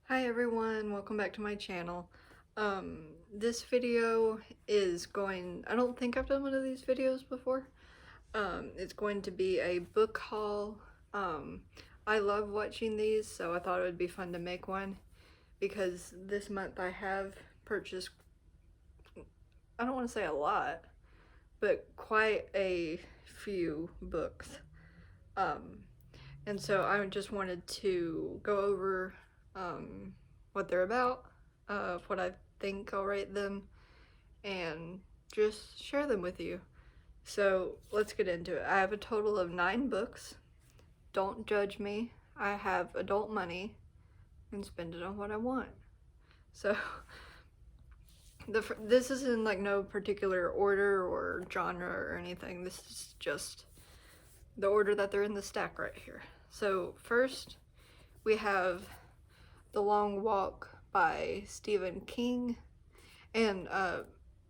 Hi everyone, welcome back to my channel. This video is I don't think I've done one of these videos before. It's going to be a book haul. I love watching these, so I thought it would be fun to make one because this month I have purchased, I don't want to say a lot, but quite a few books. Um, and so I just wanted to go over what they're about, what I think I'll rate them, and just share them with you. So let's get into it. I have a total of 9 books. Don't judge me. I have adult money and spend it on what I want. So this is in like no particular order or genre or anything. This is just the order that they're in the stack right here. So first we have The Long Walk by Stephen King. And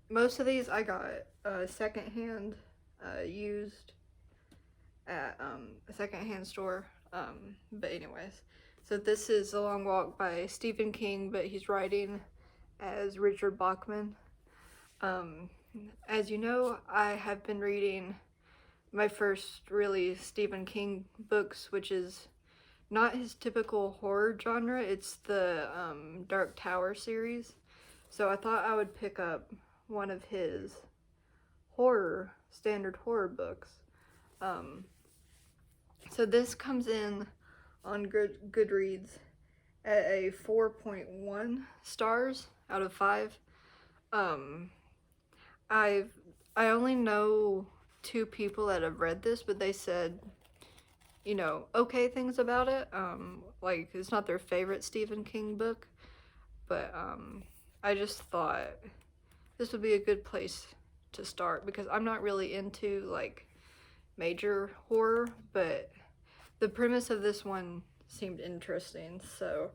most of these I got secondhand, used at a secondhand store. But anyways, so this is The Long Walk by Stephen King, but he's writing as Richard Bachman. As you know, I have been reading my first really Stephen King books, which is not his typical horror genre. It's the Dark Tower series. So I thought I would pick up one of his standard horror books. Um, so this comes in on Goodreads at a 4.1 stars out of 5. Um, I only know 2 people that have read this, but they said, okay things about it. Like, it's not their favorite Stephen King book, but I just thought this would be a good place to start because I'm not really into like major horror, but the premise of this one seemed interesting. So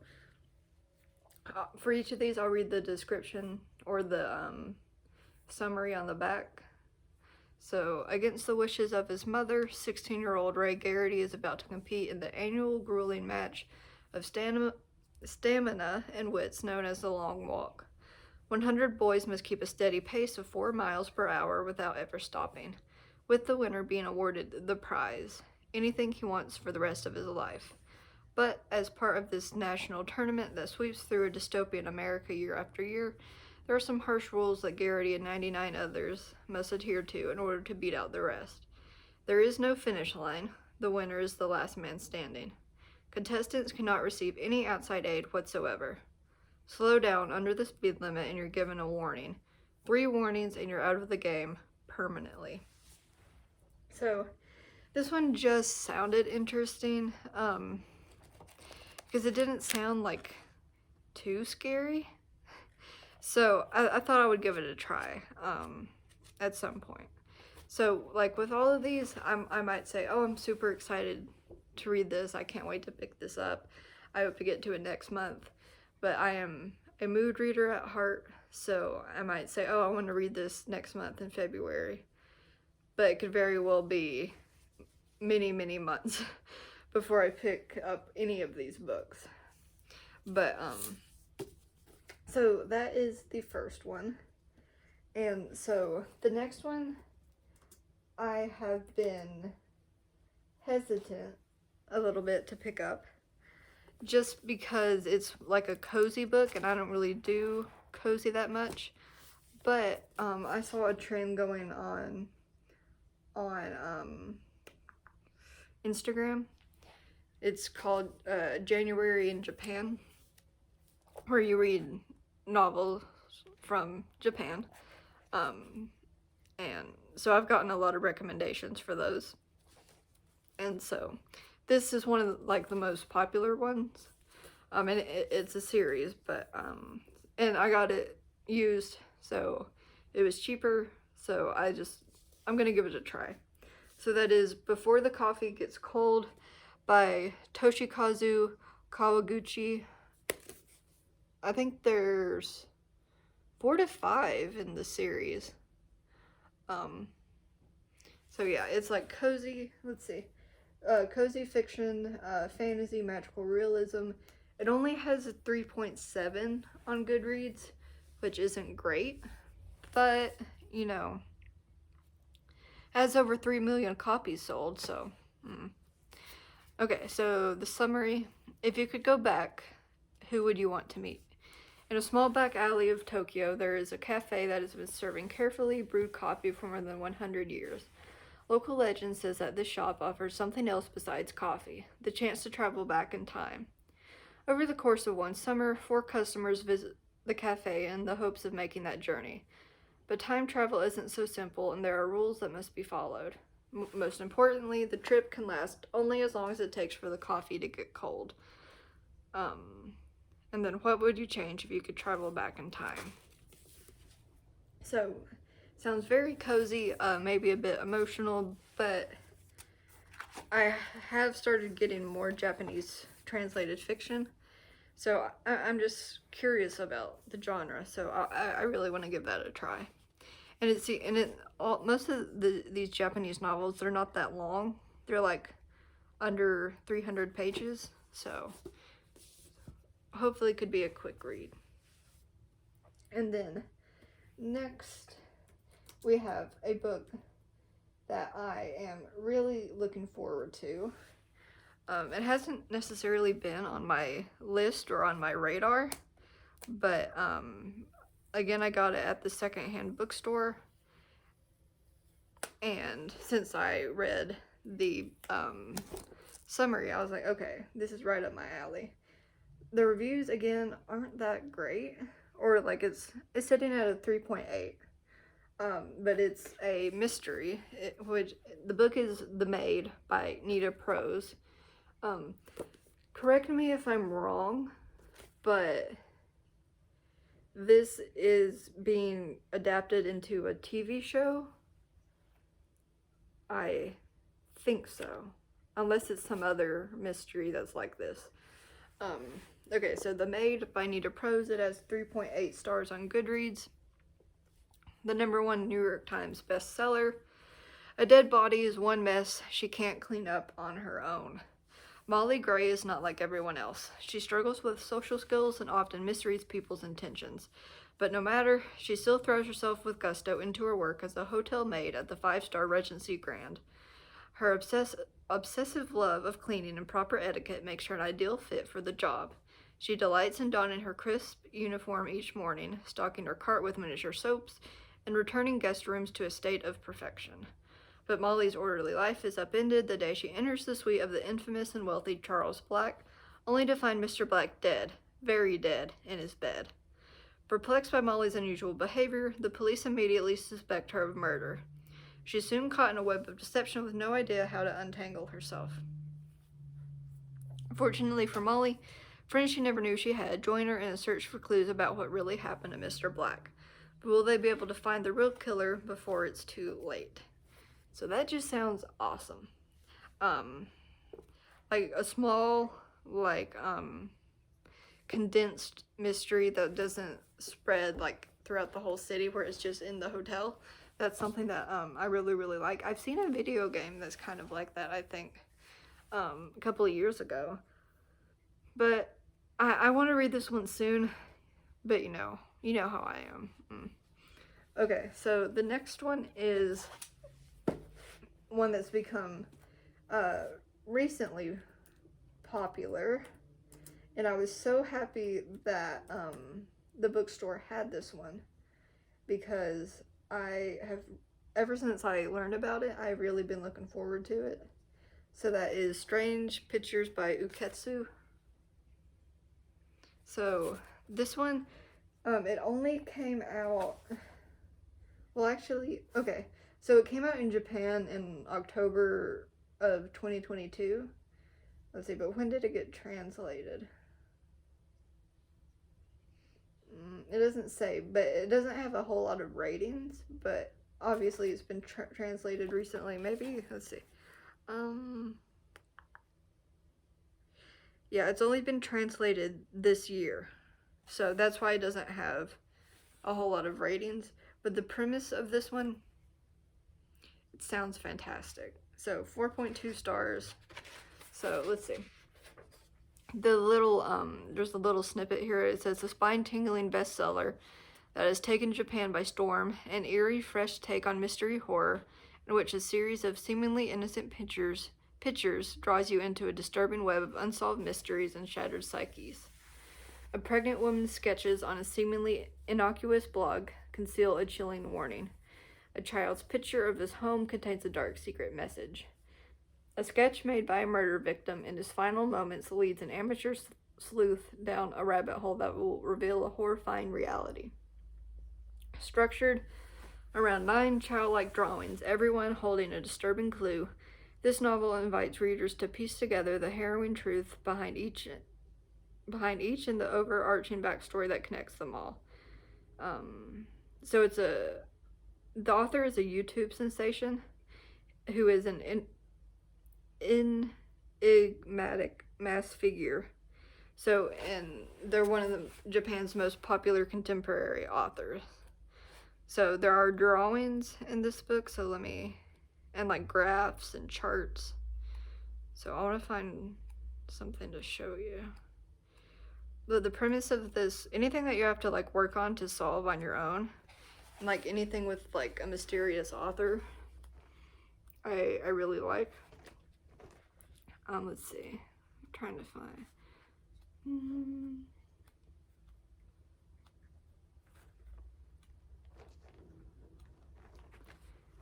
for each of these, I'll read the description or the summary on the back. So, against the wishes of his mother, 16-year-old Ray Garrity is about to compete in the annual grueling match of stamina and wits known as the Long Walk. 100 boys must keep a steady pace of 4 miles per hour without ever stopping, with the winner being awarded the prize, anything he wants for the rest of his life. But as part of this national tournament that sweeps through a dystopian America year after year, there are some harsh rules that Garrity and 99 others must adhere to in order to beat out the rest. There is no finish line. The winner is the last man standing. Contestants cannot receive any outside aid whatsoever. Slow down under the speed limit and you're given a warning. 3 warnings and you're out of the game permanently. So this one just sounded interesting because it didn't sound like too scary. So I thought I would give it a try at some point. So like with all of these, I might say, oh, I'm super excited to read this. I can't wait to pick this up. I hope to get to it next month. But I am a mood reader at heart, so I might say, oh, I want to read this next month in February. But it could very well be many, many months before I pick up any of these books. But, so that is the first one. And so the next one, I have been hesitant a little bit to pick up just because it's like a cozy book and I don't really do cozy that much. But I saw a trend going on Instagram. It's called January in Japan, where you read novels from Japan. And so I've gotten a lot of recommendations for those. And so this is one of like the most popular ones. And it's a series, but and I got it used, so it was cheaper, so I'm gonna give it a try. So that is Before the Coffee Gets Cold by Toshikazu Kawaguchi. I think there's 4 to 5 in the series. So yeah, it's like cozy, let's see, cozy fiction, fantasy, magical realism, It only has a 3.7 on Goodreads, which isn't great, but, you know, has over 3 million copies sold, so. Okay, so the summary. If you could go back, who would you want to meet? In a small back alley of Tokyo, there is a cafe that has been serving carefully brewed coffee for more than 100 years. Local legend says that this shop offers something else besides coffee, the chance to travel back in time. Over the course of one summer, 4 customers visit the cafe in the hopes of making that journey. But time travel isn't so simple, and there are rules that must be followed. Most importantly, the trip can last only as long as it takes for the coffee to get cold. And then what would you change if you could travel back in time? So, sounds very cozy, maybe a bit emotional, but I have started getting more Japanese translated fiction. So I'm just curious about the genre, so I really want to give that a try. And most of these Japanese novels, they're not that long. They're like under 300 pages, so hopefully it could be a quick read. And then next we have a book that I am really looking forward to. It hasn't necessarily been on my list or on my radar, but again, I got it at the secondhand bookstore, and since I read the summary, I was like, okay, this is right up my alley. The reviews, again, aren't that great, or like it's sitting at a 3.8. But it's a mystery, which the book is The Maid by Nita Prose. Correct me if I'm wrong, but this is being adapted into a TV show. I think so, unless it's some other mystery that's like this. Okay, so The Maid by Nita Prose, it has 3.8 stars on Goodreads. The #1 New York Times bestseller. A dead body is one mess she can't clean up on her own. Molly Gray is not like everyone else. She struggles with social skills and often misreads people's intentions. But no matter, she still throws herself with gusto into her work as a hotel maid at the 5-star Regency Grand. Her obsessive love of cleaning and proper etiquette makes her an ideal fit for the job. She delights in donning her crisp uniform each morning, stocking her cart with miniature soaps, and returning guest rooms to a state of perfection. But Molly's orderly life is upended the day she enters the suite of the infamous and wealthy Charles Black, only to find Mr. Black dead, very dead, in his bed. Perplexed by Molly's unusual behavior, the police immediately suspect her of murder. She's soon caught in a web of deception with no idea how to untangle herself. Fortunately for Molly, friends she never knew she had join her in a search for clues about what really happened to Mr. Black. But will they be able to find the real killer before it's too late? So that just sounds awesome. Like a small, like, condensed mystery that doesn't spread, like, throughout the whole city where it's just in the hotel. That's something that, I really, really like. I've seen a video game that's kind of like that, I think, a couple of years ago. But I want to read this one soon, but you know how I am. Okay, so the next one is one that's become recently popular, and I was so happy that the bookstore had this one, because I have, ever since I learned about it, I've really been looking forward to it. So that is Strange Pictures by Uketsu. So this one, it only came out, well, actually, okay, so it came out in Japan in October of 2022. Let's see, but when did it get translated? It doesn't say, but it doesn't have a whole lot of ratings, but obviously it's been translated recently. Maybe, let's see. Yeah, it's only been translated this year, so that's why it doesn't have a whole lot of ratings. But the premise of this one, it sounds fantastic. So 4.2 stars. So let's see. there's a little snippet here. It says, a spine-tingling bestseller that has taken Japan by storm, an eerie, fresh take on mystery horror, in which a series of seemingly innocent pictures draws you into a disturbing web of unsolved mysteries and shattered psyches. A pregnant woman's sketches on a seemingly innocuous blog conceal a chilling warning. A child's picture of his home contains a dark secret message. A sketch made by a murder victim in his final moments leads an amateur sleuth down a rabbit hole that will reveal a horrifying reality. Structured around 9 childlike drawings, everyone holding a disturbing clue, this novel invites readers to piece together the harrowing truth behind each and the overarching backstory that connects them all. So the author is a YouTube sensation who is an enigmatic mass figure. And they're one of Japan's most popular contemporary authors. So there are drawings in this book, and like graphs and charts. So I want to find something to show you. The premise of this, anything that you have to like work on to solve on your own, and like anything with like a mysterious author, I really like. Let's see. I'm trying to find.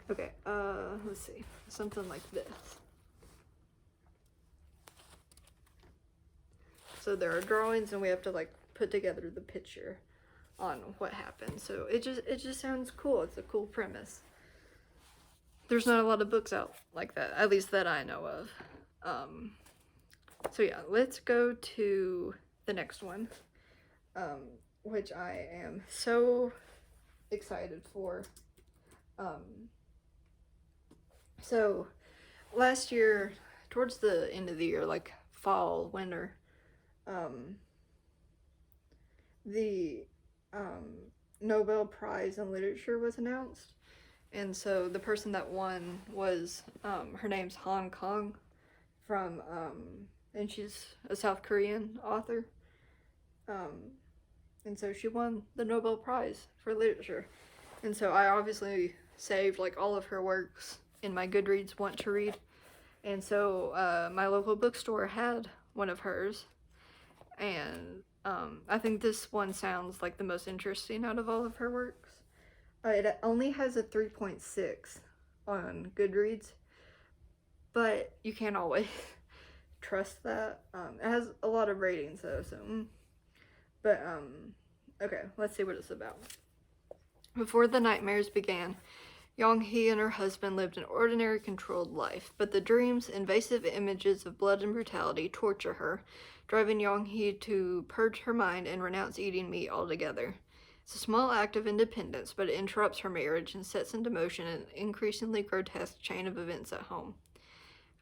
Okay, let's see. Something like this. So there are drawings and we have to like put together the picture on what happened. So it just sounds cool. It's a cool premise. There's not a lot of books out like that, at least that I know of. So yeah, let's go to the next one, which I am so excited for. So last year, towards the end of the year, like fall, winter, the Nobel Prize in Literature was announced. And so the person that won was, her name's Han Kang and she's a South Korean author. And so she won the Nobel Prize for Literature. And so I obviously saved like all of her works in my Goodreads want to read. And so my local bookstore had one of hers. And I think this one sounds like the most interesting out of all of her works. It only has a 3.6 on Goodreads, but you can't always trust that. It has a lot of ratings though, so okay, let's see what it's about. Before the nightmares began, Young-hee and her husband lived an ordinary, controlled life, but the dreams, invasive images of blood and brutality torture her, driving Young-hee to purge her mind and renounce eating meat altogether. It's a small act of independence, but it interrupts her marriage and sets into motion an increasingly grotesque chain of events at home.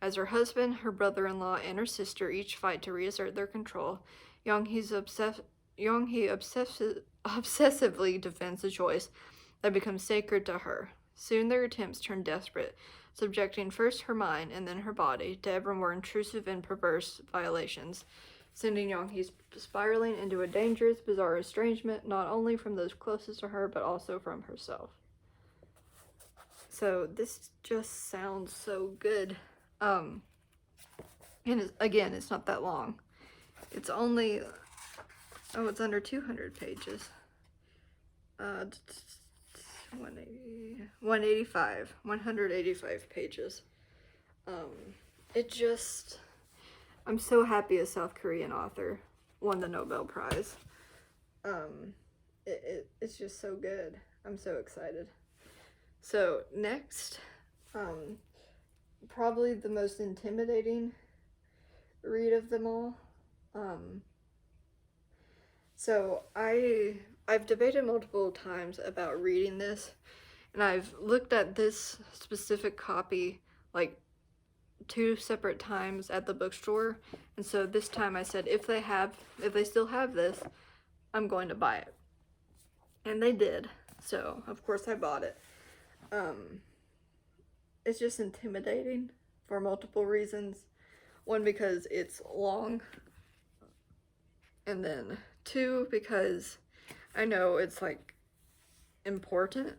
As her husband, her brother-in-law, and her sister each fight to reassert their control, Young-hee obsessively defends a choice that becomes sacred to her. Soon their attempts turn desperate, subjecting first her mind and then her body to ever more intrusive and perverse violations, sending Young-hee spiraling into a dangerous, bizarre estrangement not only from those closest to her but also from herself. So this just sounds so good. And again, it's not that long. It's only, it's under 200 pages. 185 pages. I'm so happy a South Korean author won the Nobel Prize. It's just so good. I'm so excited. So next, probably the most intimidating read of them all. So I've debated multiple times about reading this, and I've looked at this specific copy like 2 separate times at the bookstore, and so this time I said if they still have this, I'm going to buy it. And they did, so of course I bought it. It's just intimidating for multiple reasons. One, because it's long. And then 2, because I know it's like important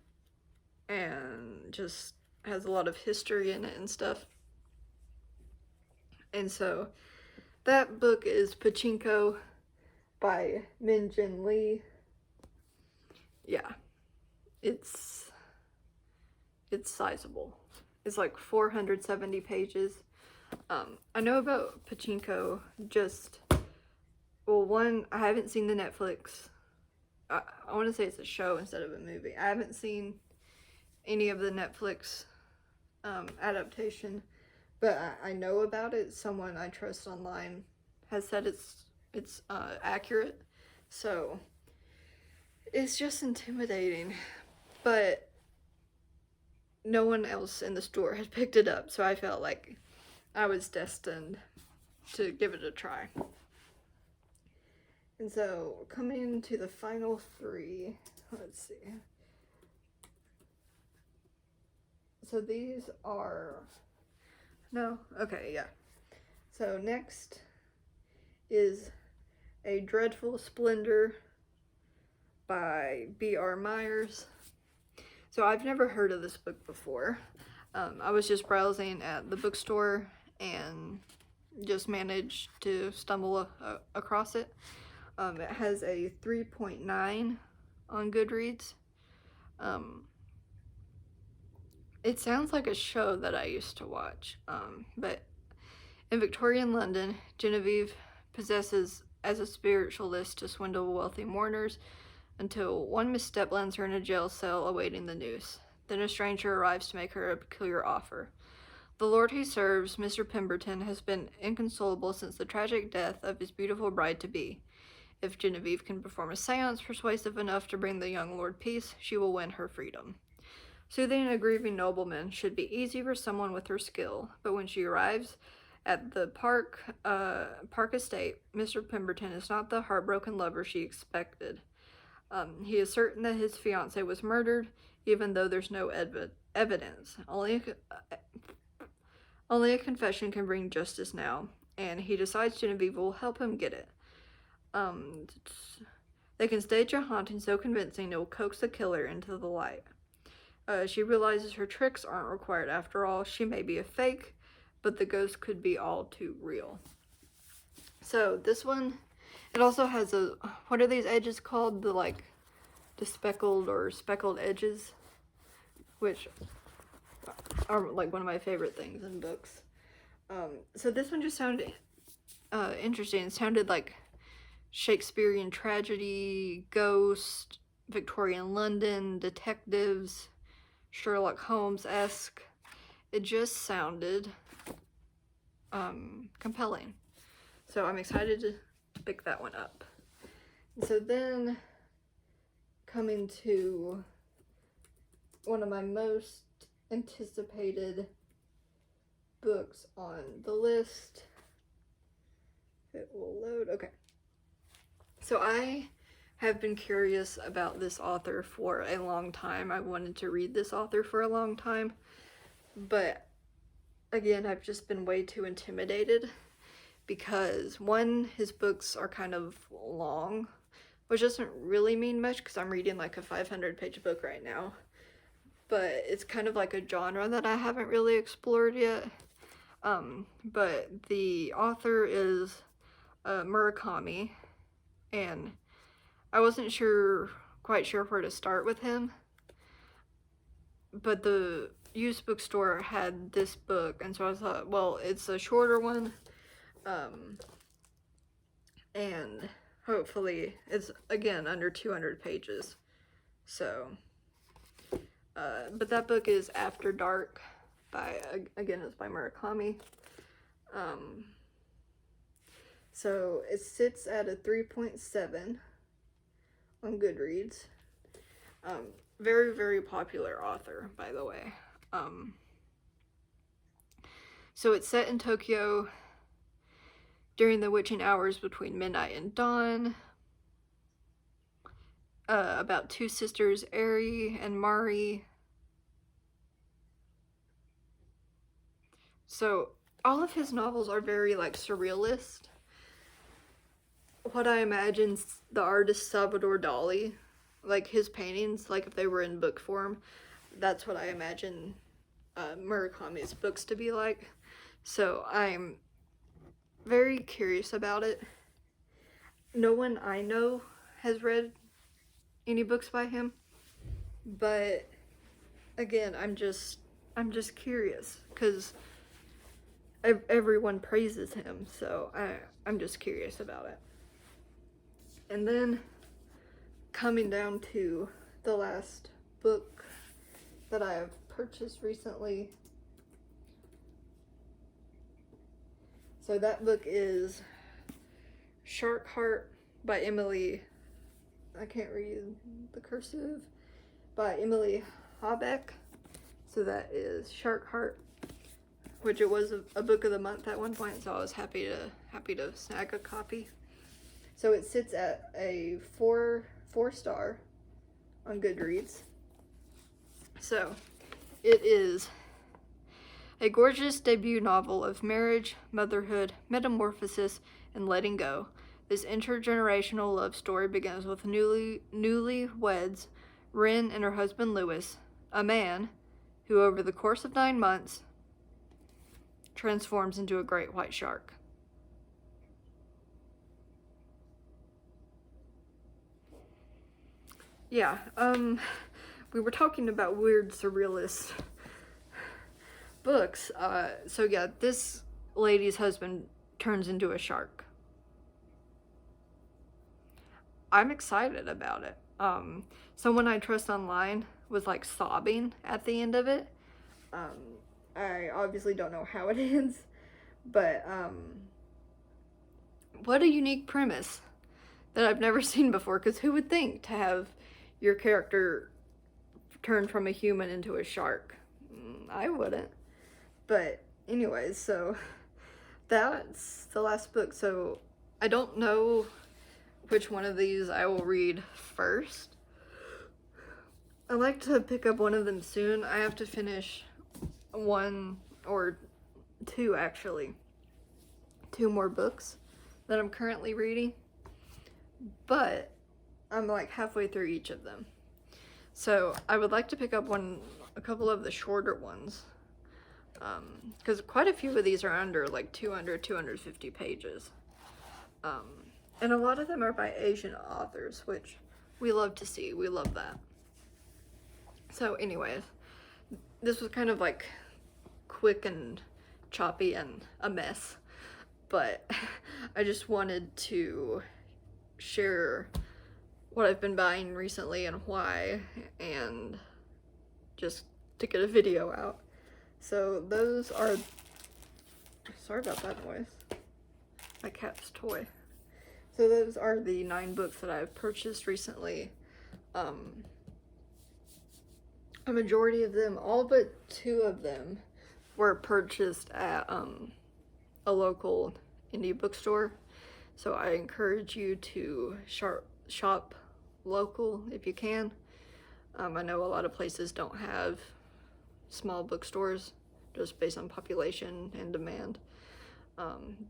and just has a lot of history in it and stuff. And so that book is Pachinko by Min Jin Lee. Yeah, it's sizable. It's like 470 pages. I know about Pachinko just, well, one, I haven't seen the Netflix. I want to say it's a show instead of a movie. I haven't seen any of the Netflix adaptation, but I know about it. Someone I trust online has said it's accurate, so it's just intimidating. But no one else in the store had picked it up, so I felt like I was destined to give it a try. And so, coming to the final 3, let's see. So these are, no, okay, yeah. So next is A Dreadful Splendor by B.R. Myers. So I've never heard of this book before. I was just browsing at the bookstore and just managed to stumble across it. It has a 3.9 on Goodreads. It sounds like a show that I used to watch, but in Victorian London, Genevieve possesses as a spiritualist to swindle wealthy mourners until one misstep lands her in a jail cell awaiting the noose. Then a stranger arrives to make her a peculiar offer. The lord he serves, Mr. Pemberton, has been inconsolable since the tragic death of his beautiful bride-to-be. If Genevieve can perform a seance persuasive enough to bring the young lord peace, she will win her freedom. Soothing a grieving nobleman should be easy for someone with her skill, but when she arrives at the Park estate, Mr. Pemberton is not the heartbroken lover she expected. He is certain that his fiancée was murdered, even though there's no evidence. Only a confession can bring justice now, and he decides Genevieve will help him get it. They can stage a haunting so convincing it will coax the killer into the light. She realizes her tricks aren't required after all. She may be a fake, but the ghost could be all too real. So this one, it also has a, what are these edges called? The speckled or speckled edges, which are like one of my favorite things in books. So this one just sounded interesting. It sounded like Shakespearean tragedy, ghost, Victorian London, detectives, Sherlock Holmes-esque. It just sounded compelling. So I'm excited to pick that one up. So then, coming to one of my most anticipated books on the list. It will load. Okay. So I have been curious about this author for a long time. I wanted to read this author for a long time, but again, I've just been way too intimidated because one, his books are kind of long, which doesn't really mean much because I'm reading like a 500-page book right now, but it's kind of like a genre that I haven't really explored yet. But the author is Murakami, and I wasn't quite sure where to start with him, but the used bookstore had this book, and so I thought, well, it's a shorter one, and hopefully it's, again, under 200 pages, so, but that book is After Dark again, it's by Murakami. So it sits at a 3.7 on Goodreads. Very, very popular author, by the way. So it's set in Tokyo during the witching hours between midnight and dawn. About two sisters, Eri and Mari. So all of his novels are very like surrealist. what I imagine the artist Salvador Dali, like his paintings, like if they were in book form, that's what I imagine Murakami's books to be like. So I'm very curious about it. No one I know has read any books by him, but again, I'm just curious because everyone praises him, so I'm just curious about it. And then coming down to the last book that I have purchased recently. So that book is Shark Heart by Emily, I can't read the cursive, by Emily Habeck. So that is Shark Heart, which it was a book of the month at one point, so I was happy to snag a copy. So it sits at a 4-star on Goodreads. So it is a gorgeous debut novel of marriage, motherhood, metamorphosis, and letting go. This intergenerational love story begins with newlyweds Rin and her husband Lewis, a man who over the course of 9 months transforms into a great white shark. Yeah, we were talking about weird surrealist books. So yeah, this lady's husband turns into a shark. I'm excited about it. Someone I trust online was like sobbing at the end of it. I obviously don't know how it ends, but what a unique premise that I've never seen before, because who would think to have your character turn from a human into a shark? I wouldn't. But anyways, so that's the last book. So I don't know which one of these I will read first. I'd like to pick up one of them soon. I have to finish 1 or 2 actually. 2 more books that I'm currently reading. But I'm like halfway through each of them. So I would like to pick up a couple of the shorter ones. Because quite a few of these are under like 250 pages. And a lot of them are by Asian authors, which we love to see. We love that. So anyways, this was kind of like quick and choppy and a mess. But I just wanted to share what I've been buying recently and why, and just to get a video out. So those are, sorry about that noise, my cat's toy. So those are the 9 books that I've purchased recently. A majority of them, all but 2 of them, were purchased at a local indie bookstore. So I encourage you to shop local if you can. I know a lot of places don't have small bookstores just based on population and demand.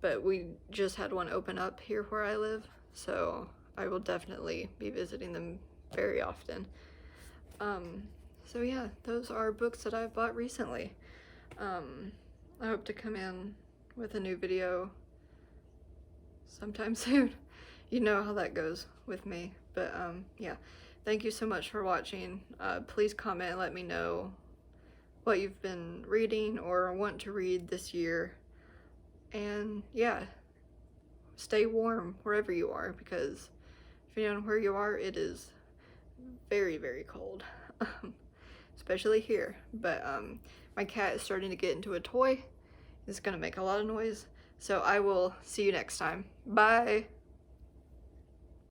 But we just had one open up here where I live, so I will definitely be visiting them very often. So yeah, those are books that I've bought recently. I hope to come in with a new video sometime soon. You know how that goes with me. But yeah, thank you so much for watching. Please comment and let me know what you've been reading or want to read this year. And yeah, stay warm wherever you are, because depending on where you are, it is very, very cold. Especially here. But my cat is starting to get into a toy. It's gonna make a lot of noise. So I will see you next time. Bye!